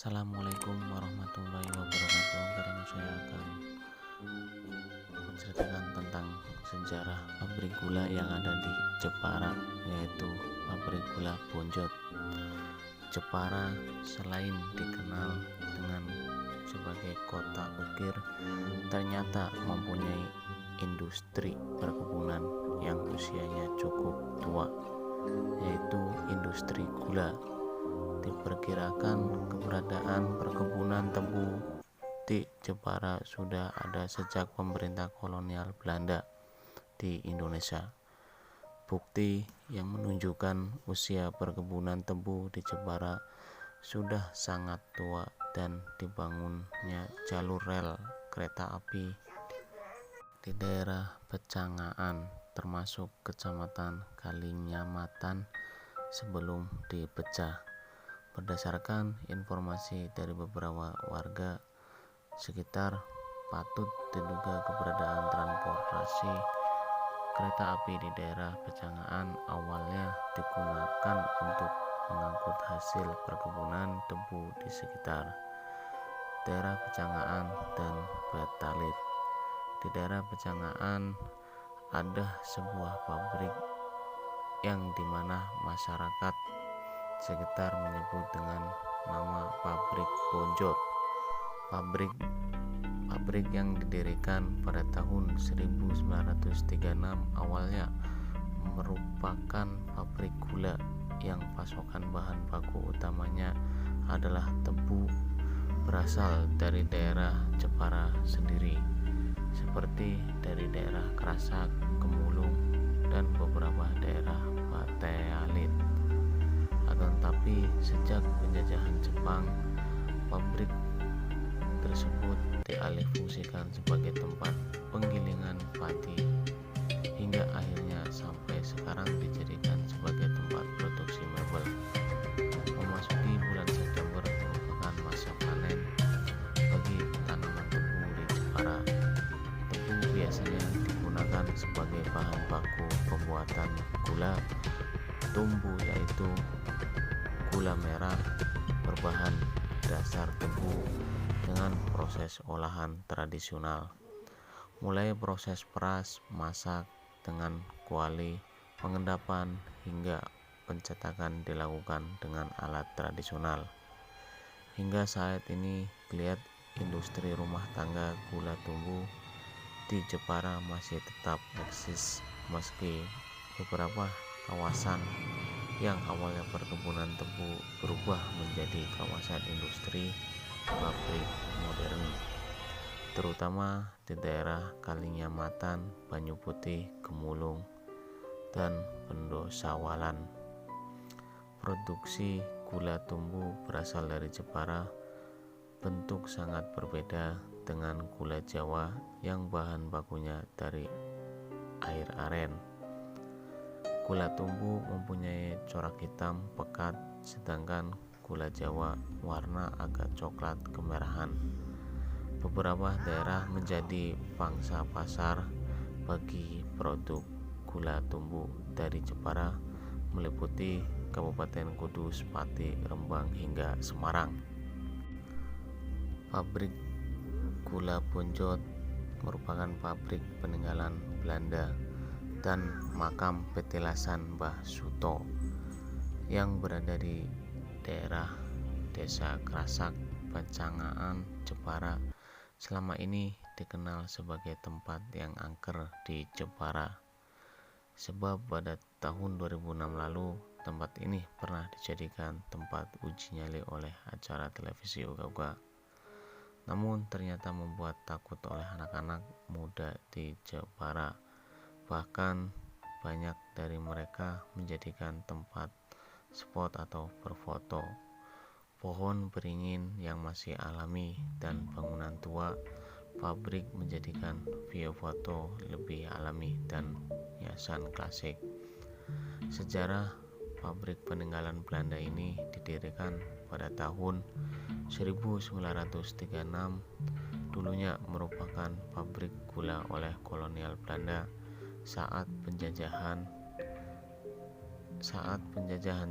Assalamualaikum warahmatullahi wabarakatuh. Kali ini saya akan menceritakan tentang sejarah pabrik gula yang ada di Jepara, yaitu pabrik gula Bonjot. Jepara selain dikenal dengan sebagai kota ukir, ternyata mempunyai industri perkebunan yang usianya cukup tua, yaitu industri gula. Diperkirakan keberadaan perkebunan tebu di Jepara sudah ada sejak pemerintah kolonial Belanda di Indonesia. Bukti yang menunjukkan usia perkebunan tebu di Jepara sudah sangat tua dan dibangunnya jalur rel kereta api di daerah Pecangaan, termasuk Kecamatan Kalinyamatan sebelum dipecah. Berdasarkan informasi dari beberapa warga sekitar, patut diduga keberadaan transportasi kereta api di daerah Pecangaan awalnya digunakan untuk mengangkut hasil perkebunan tebu di sekitar daerah Pecangaan dan Batalit. Di daerah Pecangaan ada sebuah pabrik yang dimana masyarakat sekitar menyebut dengan nama pabrik Bonjot. Pabrik yang didirikan pada tahun 1936 awalnya merupakan pabrik gula yang pasokan bahan baku utamanya adalah tebu berasal dari daerah Jepara sendiri, seperti dari daerah Kerasak, Kemulung, dan beberapa daerah Batalit. Tetapi sejak penjajahan Jepang, pabrik tersebut dialihfungsikan sebagai tempat penggilingan padi, hingga akhirnya sampai sekarang dijadikan sebagai tempat produksi mebel. Memasuki bulan September merupakan masa panen bagi tanaman tebu di Jepara. Tebu biasanya digunakan sebagai bahan baku pembuatan gula tumbuh, yaitu gula merah berbahan dasar tebu dengan proses olahan tradisional, mulai proses peras, masak dengan kuali, pengendapan, hingga pencetakan dilakukan dengan alat tradisional. Hingga saat ini, geliat industri rumah tangga gula tumbuh di Jepara masih tetap eksis, meski beberapa kawasan yang awalnya perkebunan tebu berubah menjadi kawasan industri pabrik modern, terutama di daerah Kalinyamatan, Banyu Putih, Gemulung, dan Pendosawalan. Produksi gula tumbuh berasal dari Jepara bentuk sangat berbeda dengan gula Jawa yang bahan bakunya dari air aren. Gula tumbuh mempunyai corak hitam pekat, sedangkan gula Jawa warna agak coklat kemerahan. Beberapa daerah menjadi pangsa pasar bagi produk gula tumbuh dari Jepara, meliputi Kabupaten Kudus, Pati, Rembang, hingga Semarang. Pabrik gula Bonjot merupakan pabrik peninggalan Belanda dan makam petilasan Mbah Suto yang berada di daerah Desa Kerasak, Pecangaan, Jepara. Selama ini dikenal sebagai tempat yang angker di Jepara, sebab pada tahun 2006 lalu tempat ini pernah dijadikan tempat uji nyali oleh acara televisi Uga-Uga. Namun ternyata membuat takut oleh anak-anak muda di Jepara. Bahkan banyak dari mereka menjadikan tempat spot atau berfoto. Pohon beringin yang masih alami dan bangunan tua pabrik menjadikan view foto lebih alami dan hiasan klasik. Sejarah pabrik peninggalan Belanda ini didirikan pada tahun 1936. Dulunya merupakan pabrik gula oleh kolonial Belanda. Saat penjajahan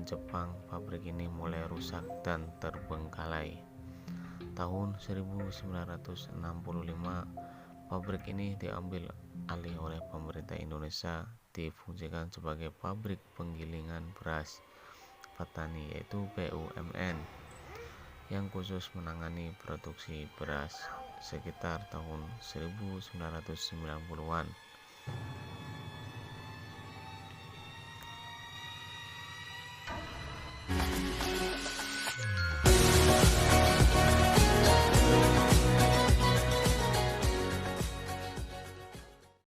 Jepang, pabrik ini mulai rusak dan terbengkalai. Tahun 1965, pabrik ini diambil alih oleh pemerintah Indonesia, difungsikan sebagai pabrik penggilingan beras petani yaitu BUMN yang khusus menangani produksi beras sekitar tahun 1990-an.